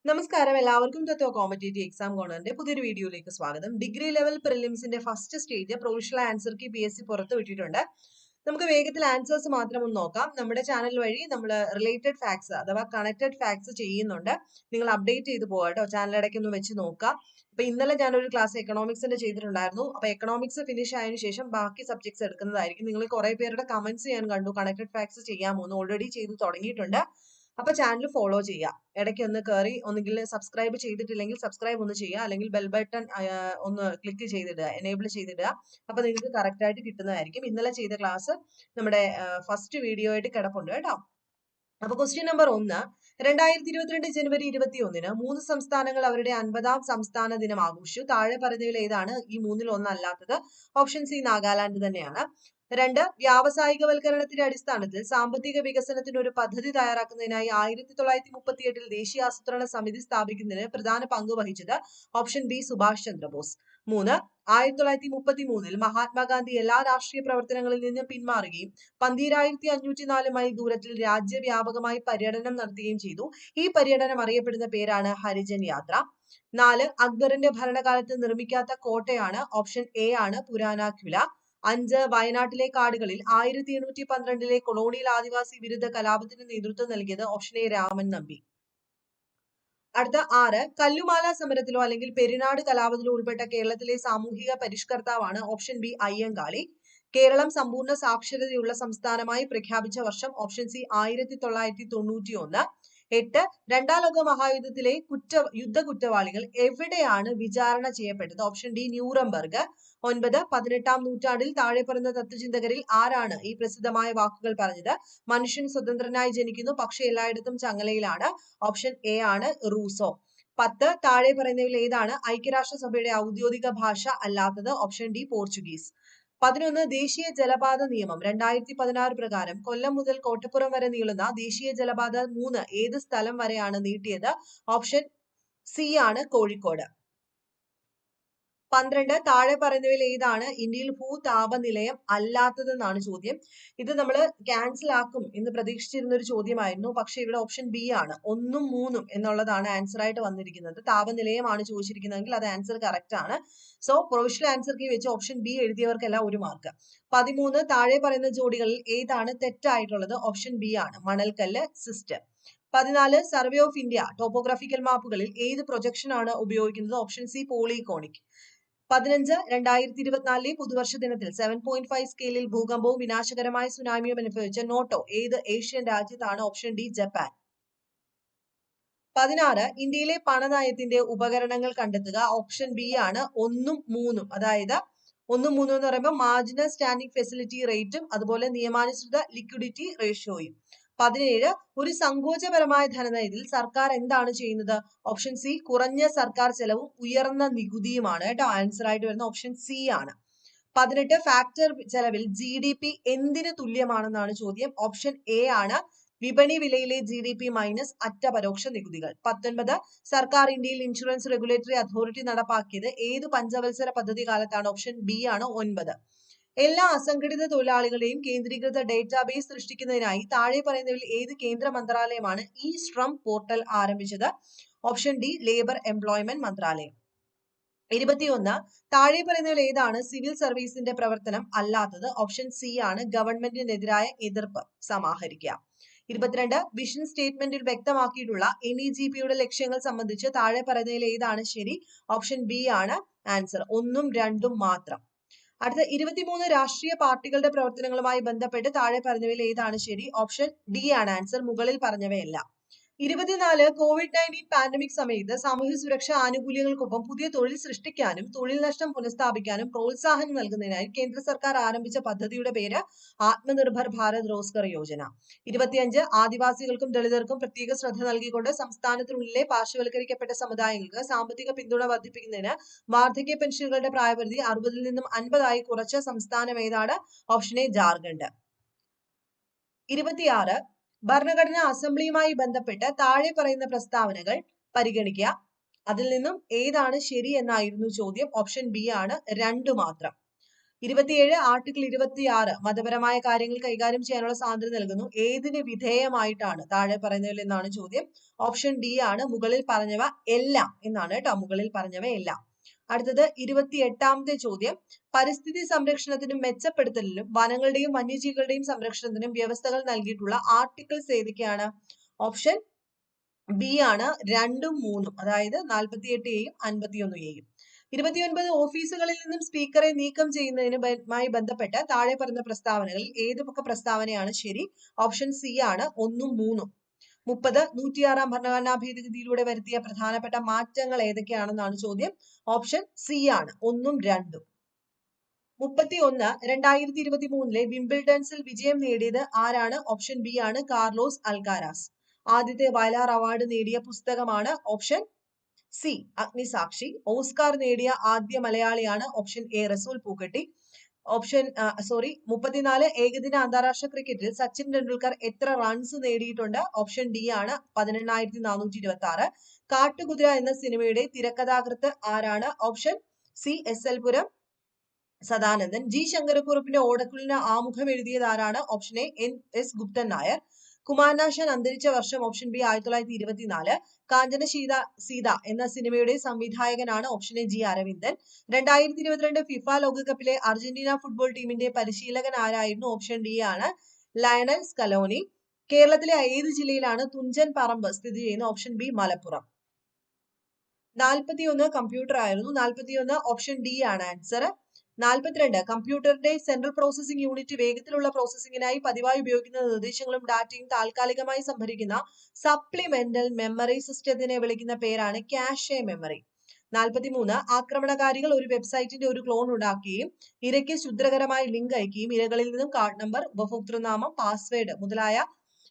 നമസ്കാരം, എല്ലാവർക്കും തത്വ competitive exam കോർണറിന്റെ പുതിയൊരു വീഡിയോയിലേക്ക് സ്വാഗതം. ഡിഗ്രി ലെവൽ പ്രിലിംസിന്റെ first stage provisional answer key PSC പുറത്തു വിട്ടിട്ടുണ്ട്. നമുക്ക് വേഗത്തിൽ ആൻസേഴ്സ് മാത്രം ഒന്ന് നോക്കാം. നമ്മുടെ ചാനൽ വഴി നമ്മൾ റിലേറ്റഡ് ഫാക്ട്സ് അഥവാ കണക്റ്റഡ് ഫാക്ട്സ് ചെയ്യുന്നുണ്ട്. നിങ്ങൾ അപ്ഡേറ്റ് ചെയ്ത് പോകാം കേട്ടോ. ചാനൽ ഇടയ്ക്ക് ഒന്ന് വെച്ച് നോക്കാം. അപ്പൊ ഇന്നലെ ഞാനൊരു ക്ലാസ് എക്കണോമിക്സിന്റെ ചെയ്തിട്ടുണ്ടായിരുന്നു. അപ്പൊ എക്കണോമിക്സ് ഫിനിഷ് ആയതിനു ശേഷം ബാക്കി സബ്ജക്ട്സ് എടുക്കുന്നതായിരിക്കും. നിങ്ങൾ കുറെ പേരുടെ കമന്റ്സ് ഞാൻ കണ്ടു, കണക്റ്റഡ് ഫാക്ട്സ് ചെയ്യാമോ എന്ന്. ഓൾറെഡി ചെയ്ത് തുടങ്ങിയിട്ടുണ്ട്. അപ്പൊ ചാനൽ ഫോളോ ചെയ്യുക. ഇടയ്ക്ക് ഒന്ന് കയറി ഒന്നുകിൽ സബ്സ്ക്രൈബ് ചെയ്തിട്ടില്ലെങ്കിൽ സബ്സ്ക്രൈബ് ഒന്ന് ചെയ്യുക, അല്ലെങ്കിൽ ബെൽ ബട്ടൺ ഒന്ന് ക്ലിക്ക് ചെയ്തിടുക, എനേബിൾ ചെയ്തിടുക. അപ്പൊ നിങ്ങൾക്ക് കറക്റ്റ് ആയിട്ട് കിട്ടുന്നതായിരിക്കും. ഇന്നലെ ചെയ്ത ക്ലാസ് നമ്മുടെ ഫസ്റ്റ് വീഡിയോ ആയിട്ട് കിടപ്പുണ്ട് കേട്ടോ. അപ്പൊ ക്വസ്റ്റ്യൻ നമ്പർ 1, 2022 ജനുവരി 21 3 സംസ്ഥാനങ്ങൾ അവരുടെ 50ാം സംസ്ഥാന ദിനം ആഘോഷിച്ചു. താഴെ പറയുന്നതിൽ ഏതാണ് ഈ മൂന്നിൽ ഒന്നല്ലാത്തത്? ഓപ്ഷൻ സി നാഗാലാൻഡ് തന്നെയാണ്. 2, വ്യാവസായികവൽക്കരണത്തിന്റെ അടിസ്ഥാനത്തിൽ സാമ്പത്തിക വികസനത്തിന് ഒരു പദ്ധതി തയ്യാറാക്കുന്നതിനായി 1938 ദേശീയ ആസൂത്രണ സമിതി സ്ഥാപിക്കുന്നതിന് പ്രധാന പങ്ക് വഹിച്ചത്? Option B Subhash Chandrabose. 3, 1933 മഹാത്മാഗാന്ധി എല്ലാ രാഷ്ട്രീയ പ്രവർത്തനങ്ങളിൽ നിന്നും പിന്മാറുകയും 12,504 മൈൽ ദൂരത്തിൽ രാജ്യവ്യാപകമായി പര്യടനം നടത്തുകയും ചെയ്തു. ഈ പര്യടനം അറിയപ്പെടുന്ന പേരാണ് ഹരിജൻ യാത്ര. 4, അക്ബറിന്റെ ഭരണകാലത്ത് നിർമ്മിക്കാത്ത കോട്ടയാണ്? ഓപ്ഷൻ എ ആണ് പുരാന ക്വില. 5, വയനാട്ടിലെ കാടുകളിൽ 1812 കൊളോണിയൽ ആദിവാസി വിരുദ്ധ കലാപത്തിന് നേതൃത്വം നൽകിയത്? Option A Raman Nambi. അടുത്ത 6, കല്ലുമാല സമരത്തിലോ അല്ലെങ്കിൽ പെരിനാട് കലാപത്തിലോ ഉൾപ്പെട്ട കേരളത്തിലെ സാമൂഹിക പരിഷ്കർത്താവാണ്? Option B Ayyankali. കേരളം സമ്പൂർണ്ണ സാക്ഷരതയുള്ള സംസ്ഥാനമായി പ്രഖ്യാപിച്ച വർഷം? Option C 1991. 8, രണ്ടാം ലോക മഹായുദ്ധത്തിലെ യുദ്ധ കുറ്റവാളികൾ എവിടെയാണ് വിചാരണ ചെയ്യപ്പെട്ടത്? Option D Nuremberg. 9, 18ാം നൂറ്റാണ്ടിൽ താഴെ പറയുന്ന തത്വചിന്തകരിൽ ആരാണ് ഈ പ്രസിദ്ധമായ വാക്കുകൾ പറഞ്ഞത്? മനുഷ്യൻ സ്വതന്ത്രനായി ജനിക്കുന്നു, പക്ഷെ എല്ലായിടത്തും ചങ്ങലയിലാണ്. ഓപ്ഷൻ എ ആണ് റൂസോ. 10, താഴെ പറയുന്നവയിൽ ഏതാണ് ഐക്യരാഷ്ട്രസഭയുടെ ഔദ്യോഗിക ഭാഷ അല്ലാത്തത്? Option D Portuguese. 11, ദേശീയ ജലപാത നിയമം 2016 പ്രകാരം കൊല്ലം മുതൽ കോട്ടപ്പുറം വരെ നീളുന്ന ദേശീയ ജലപാത 3 ഏത് സ്ഥലം വരെയാണ് നീട്ടിയത്? ഓപ്ഷൻ സി ആണ് കോഴിക്കോട്. 12, താഴെ പറയുന്നവയിൽ ഏതാണ് ഇന്ത്യയിൽ ഭൂതാപനിലയം അല്ലാത്തതെന്നാണ് ചോദ്യം. ഇത് നമ്മൾ ക്യാൻസൽ ആക്കും എന്ന് പ്രതീക്ഷിച്ചിരുന്ന ഒരു ചോദ്യമായിരുന്നു. പക്ഷെ ഇവിടെ ഓപ്ഷൻ ബി ആണ്, 1ഉം 3ഉം എന്നുള്ളതാണ് ആൻസർ ആയിട്ട് വന്നിരിക്കുന്നത്. താപനിലയമാണ് ചോദിച്ചിരിക്കുന്നതെങ്കിൽ അത് ആൻസർ കറക്റ്റ് ആണ്. സോ പ്രൊവിഷണൽ ആൻസർ കീ വെച്ച് ഓപ്ഷൻ ബി എഴുതിയവർക്കെല്ലാം 1 മാർക്ക്. 13, താഴെ പറയുന്ന ജോഡികളിൽ ഏതാണ് തെറ്റായിട്ടുള്ളത്? ഓപ്ഷൻ ബി ആണ് മണൽക്കല്ല് schist. 14, survey of India topographical മാപ്പുകളിൽ ഏത് പ്രൊജക്ഷൻ ആണ് ഉപയോഗിക്കുന്നത്? Option C പോളികോണിക്. 15, 2024 പുതുവർഷ ദിനത്തിൽ 7.5 സ്കെയിലിൽ ഭൂകമ്പവും വിനാശകരമായ സുനാമിയും അനുഭവിച്ച നോട്ടോ ഏത് ഏഷ്യൻ രാജ്യത്താണ്? Option D Japan. 16, ഇന്ത്യയിലെ പണനയത്തിന്റെ ഉപകരണങ്ങൾ കണ്ടെത്തുക? ഓപ്ഷൻ ബി ആണ് 1ഉം 3ഉം. അതായത് 1ഉം 3ഉം എന്ന് പറയുമ്പോൾ മാർജിനൽ സ്റ്റാൻഡിംഗ് ഫെസിലിറ്റി റേറ്റും അതുപോലെ നിയമാനുസൃത ലിക്വിഡിറ്റി റേഷ്യോയും. 17, ഒരു സങ്കോചപരമായ ധനനയത്തിൽ സർക്കാർ എന്താണ് ചെയ്യുന്നത്? ഓപ്ഷൻ സി കുറഞ്ഞ സർക്കാർ ചെലവും ഉയർന്ന നികുതിയുമാണ് കേട്ടോ. ആൻസർ ആയിട്ട് വരുന്ന ഓപ്ഷൻ സി ആണ്. 18, ഫാക്ടർ ചെലവിൽ GDP എന്തിന് തുല്യമാണെന്നാണ് ചോദ്യം. ഓപ്ഷൻ എ ആണ് വിപണി വിലയിലെ GDP മൈനസ് അറ്റ പരോക്ഷ നികുതികൾ. 19, സർക്കാർ ഇന്ത്യയിൽ ഇൻഷുറൻസ് റെഗുലേറ്ററി അതോറിറ്റി നടപ്പാക്കിയത് ഏത് പഞ്ചവത്സര പദ്ധതി കാലത്താണ്? ഓപ്ഷൻ ബി ആണ് 9. എല്ലാ അസംഘടിത തൊഴിലാളികളെയും കേന്ദ്രീകൃത ഡേറ്റാബേസ് സൃഷ്ടിക്കുന്നതിനായി താഴെ പറയുന്നവരിൽ ഏത് കേന്ദ്ര മന്ത്രാലയമാണ് ഈ ശ്രം പോർട്ടൽ ആരംഭിച്ചത്? ഓപ്ഷൻ ഡി ലേബർ എംപ്ലോയ്മെന്റ് മന്ത്രാലയം. 21, താഴെ പറയുന്നവരിൽ ഏതാണ് സിവിൽ സർവീസിന്റെ പ്രവർത്തനം അല്ലാത്തത്? ഓപ്ഷൻ സി ആണ് ഗവൺമെന്റിനെതിരായ എതിർപ്പ് സമാഹരിക്കുക. 22, വിഷൻ സ്റ്റേറ്റ്മെന്റിൽ വ്യക്തമാക്കിയിട്ടുള്ള NEGPയുടെ ലക്ഷ്യങ്ങൾ സംബന്ധിച്ച് താഴെ പറയുന്നതിൽ ഏതാണ് ശരി? ഓപ്ഷൻ ബി ആണ് ആൻസർ, 1ഉം 2ഉം മാത്രം. അടുത്ത 23, രാഷ്ട്രീയ പാർട്ടികളുടെ പ്രവർത്തനങ്ങളുമായി ബന്ധപ്പെട്ട് താഴെ പറഞ്ഞവയിൽ ഏതാണ് ശരി? ഓപ്ഷൻ ഡി ആണ് ആൻസർ, മുകളിൽ പറഞ്ഞവയല്ല. 24, COVID-19 പാൻഡമിക് സമയത്ത് സാമൂഹ്യ സുരക്ഷാ ആനുകൂല്യങ്ങൾക്കൊപ്പം പുതിയ തൊഴിൽ സൃഷ്ടിക്കാനും തൊഴിൽ നഷ്ടം പുനഃസ്ഥാപിക്കാനും പ്രോത്സാഹനം നൽകുന്നതിനായി കേന്ദ്ര സർക്കാർ ആരംഭിച്ച പദ്ധതിയുടെ പേര് ആത്മനിർഭർ ഭാരത് റോസ്ഗർ യോജന. 25, ആദിവാസികൾക്കും ദളിതർക്കും പ്രത്യേക ശ്രദ്ധ നൽകിക്കൊണ്ട് സംസ്ഥാനത്തിനുള്ളിലെ പാർശ്വവൽക്കരിക്കപ്പെട്ട സമുദായങ്ങൾക്ക് സാമ്പത്തിക പിന്തുണ വർദ്ധിപ്പിക്കുന്നതിന് വാർദ്ധക്യ പെൻഷനുകളുടെ പ്രായപരിധി 60-ൽ നിന്നും 50 കുറച്ച സംസ്ഥാനം ഏതാണ്? Option A Jharkhand. 26, ഭരണഘടനാ അസംബ്ലിയുമായി ബന്ധപ്പെട്ട് താഴെ പറയുന്ന പ്രസ്താവനകൾ പരിഗണിക്കുക. അതിൽ നിന്നും ഏതാണ് ശരി എന്നായിരുന്നു ചോദ്യം. ഓപ്ഷൻ ബി ആണ് 2 മാത്രം. 27 ആർട്ടിക്കിൾ 26 മതപരമായ കാര്യങ്ങൾ കൈകാര്യം ചെയ്യാനുള്ള സ്വാതന്ത്ര്യം നൽകുന്നു. ഏതിന് വിധേയമായിട്ടാണ്? താഴെ പറയുന്നതിൽ എന്നാണ് ചോദ്യം. ഓപ്ഷൻ ഡി ആണ് മുകളിൽ പറഞ്ഞവ എല്ലാം എന്നാണ് കേട്ടോ. മുകളിൽ പറഞ്ഞവ എല്ലാം. അടുത്തത് 28ാമത്തെ ചോദ്യം. പരിസ്ഥിതി സംരക്ഷണത്തിനും മെച്ചപ്പെടുത്തലിനും വനങ്ങളുടെയും വന്യജീവികളുടെയും സംരക്ഷണത്തിനും വ്യവസ്ഥകൾ നൽകിയിട്ടുള്ള ആർട്ടിക്കിൾസ് ഏതൊക്കെയാണ്? ഓപ്ഷൻ ബി ആണ് 2ഉം 3ഉം, അതായത് 48A-യും 51A-യും. 29 ഓഫീസുകളിൽ നിന്നും സ്പീക്കറെ നീക്കം ചെയ്യുന്നതിനുമായി ബന്ധപ്പെട്ട താഴെ പറഞ്ഞ പ്രസ്താവനകളിൽ ഏതൊക്കെ പ്രസ്താവനയാണ് ശരി? ഓപ്ഷൻ സി ആണ് 1ഉം 3ഉം. 30 106 ഭരണഘടനാ ഭേദഗതിയിലൂടെ വരുത്തിയ പ്രധാനപ്പെട്ട മാറ്റങ്ങൾ ഏതൊക്കെയാണെന്നാണ് ചോദ്യം. ഓപ്ഷൻ സി ആണ് 1ഉം 2ഉം. 31 2023 വിംബിൾഡൺസിൽ വിജയം നേടിയത് ആരാണ്? ഓപ്ഷൻ ബി ആണ് കാർലോസ് അൽക്കാരാസ്. ആദ്യത്തെ വയലാർ അവാർഡ് നേടിയ പുസ്തകമാണ്? Option C Agnisakshi. ഓസ്കാർ നേടിയ ആദ്യ മലയാളിയാണ്? ഓപ്ഷൻ എ റസൂൽ പൂക്കട്ടി. 34 ഏകദിന അന്താരാഷ്ട്ര ക്രിക്കറ്റിൽ സച്ചിൻ ടെണ്ടുൽക്കർ എത്ര റൺസ് നേടിയിട്ടുണ്ട്? ഓപ്ഷൻ ഡി ആണ് 18,426. കാട്ടുകുതിര എന്ന സിനിമയുടെ തിരക്കഥാകൃത്ത് ആരാണ്? Option C S L. Puram Sadanandan. G ശങ്കരക്കുറുപ്പിന്റെ ഓടക്കുഴലിന് ആമുഖം എഴുതിയത് ആരാണ്? Option A S Guptan Nair. Kumaranasan അന്തരിച്ച വർഷം? Option B 1924. കാഞ്ചന സീത എന്ന സിനിമയുടെ സംവിധായകനാണ്? Option A G Aravindan. 2022 FIFA ലോകകപ്പിലെ അർജന്റീന ഫുട്ബോൾ ടീമിന്റെ പരിശീലകൻ ആരായിരുന്നു? ഓപ്ഷൻ ഡി ആണ് ലയണൽ സ്കലോനി. കേരളത്തിലെ ഏത് ജില്ലയിലാണ് തുഞ്ചൻ പറമ്പ് സ്ഥിതി ചെയ്യുന്നത്? Option B Malappuram. 41 കമ്പ്യൂട്ടർ ആയിരുന്നു. 41 ഓപ്ഷൻ ഡി ആണ് ആൻസർ. 42 കമ്പ്യൂട്ടറിന്റെ സെൻട്രൽ പ്രോസസിംഗ് യൂണിറ്റ് വേഗത്തിലുള്ള പ്രോസസിംഗിനായി പതിവായി ഉപയോഗിക്കുന്ന നിർദ്ദേശങ്ങളും ഡാറ്റയും താൽക്കാലികമായി സംഭരിക്കുന്ന സപ്ലിമെന്റൽ മെമ്മറി സിസ്റ്റത്തിനെ വിളിക്കുന്ന പേരാണ് ക്യാഷെ മെമ്മറി. 43 ആക്രമണകാരികൾ ഒരു വെബ്സൈറ്റിന്റെ ഒരു ക്ലോൺ ഉണ്ടാക്കുകയും ഇരയ്ക്ക് ക്ഷുദ്രകരമായ ലിങ്ക് അയക്കുകയും ഇരകളിൽ നിന്നും കാർഡ് നമ്പർ, ഉപഭോക്തൃനാമം, പാസ്വേഡ് മുതലായ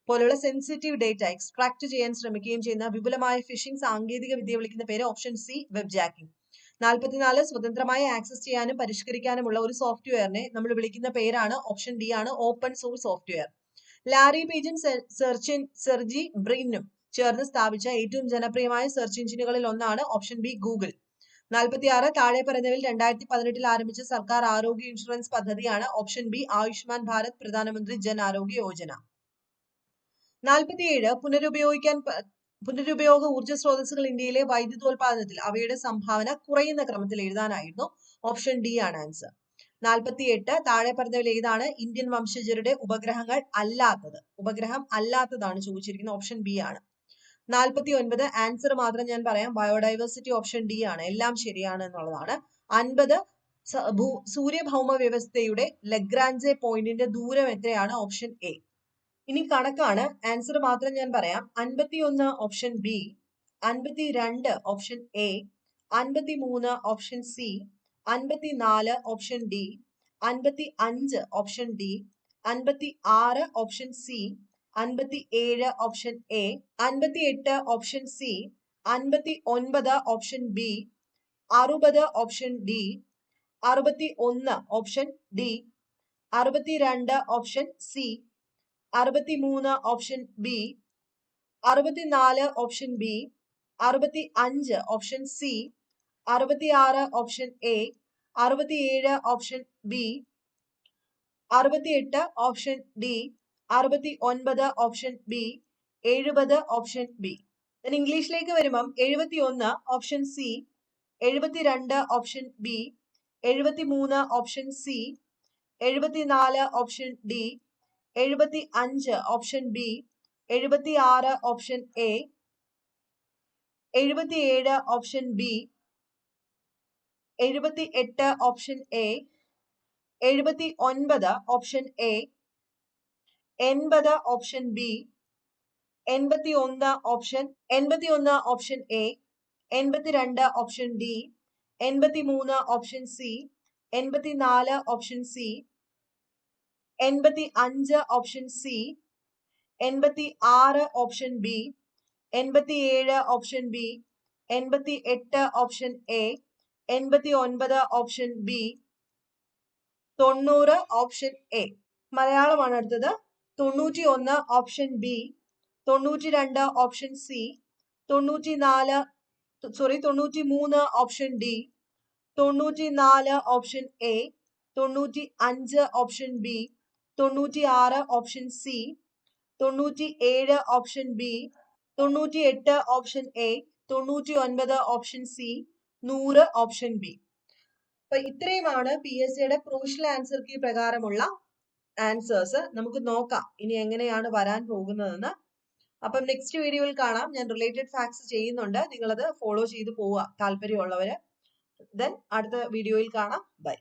പോലുള്ള സെൻസിറ്റീവ് ഡേറ്റ എക്സ്ട്രാക്ട് ചെയ്യാൻ ശ്രമിക്കുകയും ചെയ്യുന്ന വിപുലമായ ഫിഷിംഗ് സാങ്കേതിക വിദ്യ വിളിക്കുന്ന പേര്? Option C web jacking. 44 സ്വതന്ത്രമായി ആക്സസ് ചെയ്യാനും പരിഷ്കരിക്കാനുമുള്ള ഒരു സോഫ്റ്റ്വെയറിനെ നമ്മൾ വിളിക്കുന്ന പേരാണ്? ഓപ്ഷൻ ഡി ആണ് ഓപ്പൺ സോഴ്സ് സോഫ്റ്റ്വെയർ. ലാരി പേജും സെർജി ബ്രിനും ചേർന്ന് സ്ഥാപിച്ച ഏറ്റവും ജനപ്രിയമായ സെർച്ച് എഞ്ചിനുകളിൽ ഒന്നാണ്? Option B Google. 46 താഴെ പറയുന്നവയിൽ 2018 ആരംഭിച്ച സർക്കാർ ആരോഗ്യ ഇൻഷുറൻസ് പദ്ധതിയാണ്? ഓപ്ഷൻ ബി ആയുഷ്മാൻ ഭാരത് പ്രധാനമന്ത്രി ജൻ ആരോഗ്യ യോജന. 47 പുനരുപയോഗ ഊർജ്ജ സ്രോതസ്സുകൾ ഇന്ത്യയിലെ വൈദ്യുതോൽപാദനത്തിൽ അവയുടെ സംഭാവന കുറയുന്ന ക്രമത്തിൽ എഴുതാനായിരുന്നു? ഓപ്ഷൻ ഡി ആണ് ആൻസർ. 48 താഴെ പറഞ്ഞവയിൽ ഏതാണ് ഇന്ത്യൻ വംശജരുടെ ഉപഗ്രഹങ്ങൾ അല്ലാത്തത്? ഉപഗ്രഹം അല്ലാത്തതാണ് ചോദിച്ചിരിക്കുന്നത്. ഓപ്ഷൻ ബി ആണ്. 49 ആൻസർ മാത്രം ഞാൻ പറയാം. ബയോഡൈവേഴ്സിറ്റി ഓപ്ഷൻ ഡി ആണ്. എല്ലാം ശരിയാണ് എന്നുള്ളതാണ്. 50 സൂര്യഭൗമ വ്യവസ്ഥയുടെ ലഗ്രാഞ്ചെ പോയിന്റിന്റെ ദൂരം എത്രയാണ്? Option A. ഇനി കണക്കാണ്. ആൻസർ മാത്രം ഞാൻ പറയാം. 51 option B, 52 option A, 53 option C, 54 option D, 55 option D, 56 option C, 57 option A, 58 option C, 59 option B, 60 option D, 61 option D, 62 option C, 63 option B, 64 option B, 65 option C, 66 option A, 67 option B, 68 option D, 69 option B, 70 option B. ഇംഗ്ലീഷിലേക്ക് വരുമ്പം 71 option C, 72 option B, 73 option C, 74 option D, 75 option B, 76 option A, 77 option B, 78 option A, 79 option A, 80 option B, 81 option A, 82 option D, 83 option C, 84 option C, 85 option C, 86 option B, 87 option B, 88 option A, 89 option B, 90 option A. മലയാളമാണ് അടുത്തത്. 91 option B, 92 option C, 93 option D, 94 option A, 95 option B, 96 option C, 97 option B, 98 option A, 99 option C, 100 option B. അപ്പൊ ഇത്രയുമാണ് PSCയുടെ provisional answer key പ്രകാരമുള്ള answers. നമുക്ക് നോക്കാം ഇനി എങ്ങനെയാണ് വരാൻ പോകുന്നതെന്ന്. അപ്പം നെക്സ്റ്റ് വീഡിയോയിൽ കാണാം. ഞാൻ റിലേറ്റഡ് ഫാക്ട്സ് ചെയ്യുന്നുണ്ട്, നിങ്ങളത് ഫോളോ ചെയ്ത് പോവുക താല്പര്യമുള്ളവര്. ദെൻ അടുത്ത വീഡിയോയിൽ കാണാം. ബൈ.